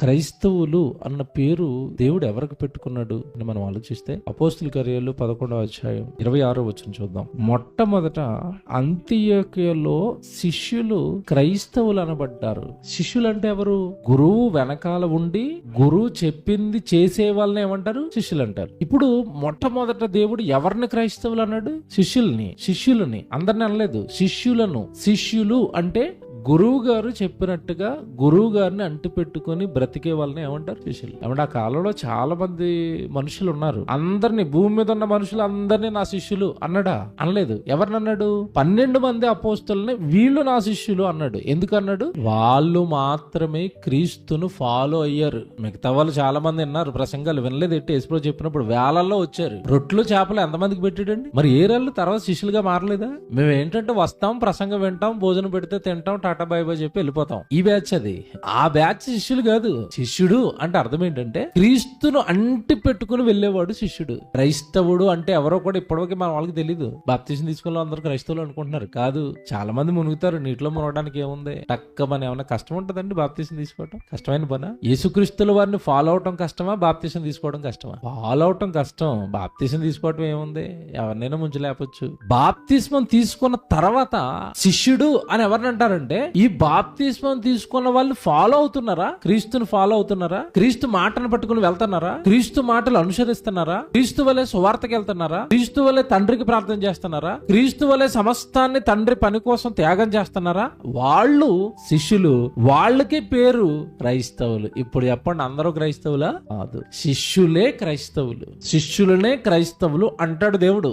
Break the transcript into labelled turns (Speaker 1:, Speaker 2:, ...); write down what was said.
Speaker 1: క్రైస్తవులు అన్న పేరు దేవుడు ఎవరికి పెట్టుకున్నాడు అని మనం ఆలోచిస్తే అపోస్తుల కార్యాలు 11వ అధ్యాయం 26వ వచనం చూద్దాం. మొట్టమొదట అంతియోక్యలో శిష్యులు క్రైస్తవులు అనబడ్డారు. శిష్యులు అంటే ఎవరు? గురువు వెనకాల ఉండి గురువు చెప్పింది చేసే వాళ్ళని ఏమంటారు? శిష్యులు అంటారు. ఇప్పుడు మొట్టమొదట దేవుడు ఎవరిని క్రైస్తవులు అన్నాడు? శిష్యులని అందరిని అనలేదు, శిష్యులను. శిష్యులు అంటే గురువు గారు చెప్పినట్టుగా గురువు గారిని అంటి పెట్టుకుని బ్రతికే వాళ్ళని ఏమంటారు? శిష్యులు. ఏమంటే ఆ కాలంలో చాలా మంది మనుషులు ఉన్నారు. అందరినీ, భూమి మీద ఉన్న మనుషులు అందరినీ నా శిష్యులు అన్నాడా? అనలేదు. ఎవరిని అన్నాడు? 12 మంది అపోస్తలుని వీళ్ళు నా శిష్యులు అన్నాడు. ఎందుకు అన్నాడు? వాళ్ళు మాత్రమే క్రీస్తును ఫాలో అయ్యారు. మిగతా వాళ్ళు చాలా మంది విన్నారు ప్రసంగాలు, వినలేదు. ఎట్టి యేసుప్రభు చెప్పినప్పుడు వేలల్లో వచ్చారు. రొట్లు చేపలు ఎంతమందికి పెట్టాడండి? మరి ఏ రాళ్ళు తర్వాత శిష్యులుగా మారలేదా? మేము ఏంటంటే వస్తాం, ప్రసంగం వింటాం, భోజనం పెడితే తింటాం, టాటా బై బై చెప్పి వెళ్ళిపోతాం. ఈ బ్యాచ్ అది. ఆ బ్యాచ్ శిష్యులు కాదు. శిష్యుడు అంటే అర్థం ఏంటంటే క్రీస్తును అంటి పెట్టుకుని వెళ్ళేవాడు శిష్యుడు. క్రైస్తవుడు అంటే ఎవరో కూడా ఇప్పటివరకు మన వాళ్ళకి తెలీదు. బాప్తిసం తీసుకున్న అందరూ క్రైస్తవులు అనుకుంటున్నారు. కాదు, చాలా మంది మునుగుతారు. నీటిలో మునగడానికి ఏముంది? టక్కమని ఏమన్నా కష్టం ఉంటుందండి బాప్తిసం తీసుకోవటం? కష్టమైన పనా? యేసుక్రీస్తుల వారిని ఫాలో అవటం కష్టమా? బాప్తిసం తీసుకోవడం కష్టమా? ఫాలో అవటం కష్టం. బాప్తిసం తీసుకోవటం ఏముంది? ఎవరినైనా ముంచలేపొచ్చు. బాప్తిస్మం తీసుకున్న తర్వాత శిష్యుడు అని ఎవరిని అంటారంటే, ఈ బాప్తిస్మం తీసుకున్న వాళ్ళు ఫాలో అవుతున్నారా? క్రీస్తుని ఫాలో అవుతున్నారా? క్రీస్తు మాటను పట్టుకుని వెళ్తున్నారా? క్రీస్తు మాటలు అనుసరిస్తున్నారా? క్రీస్తు వలె సువార్తకి వెళ్తున్నారా? క్రీస్తు వలె తండ్రికి ప్రార్థన చేస్తున్నారా? క్రీస్తు వలె సమస్తాన్ని తండ్రి పని కోసం త్యాగం చేస్తున్నారా? వాళ్ళు శిష్యులు. వాళ్ళకి పేరు క్రైస్తవులు. ఇప్పుడు చెప్పండి, అందరూ క్రైస్తవులా? కాదు, శిష్యులే క్రైస్తవులు. శిష్యులనే క్రైస్తవులు అంటాడు దేవుడు.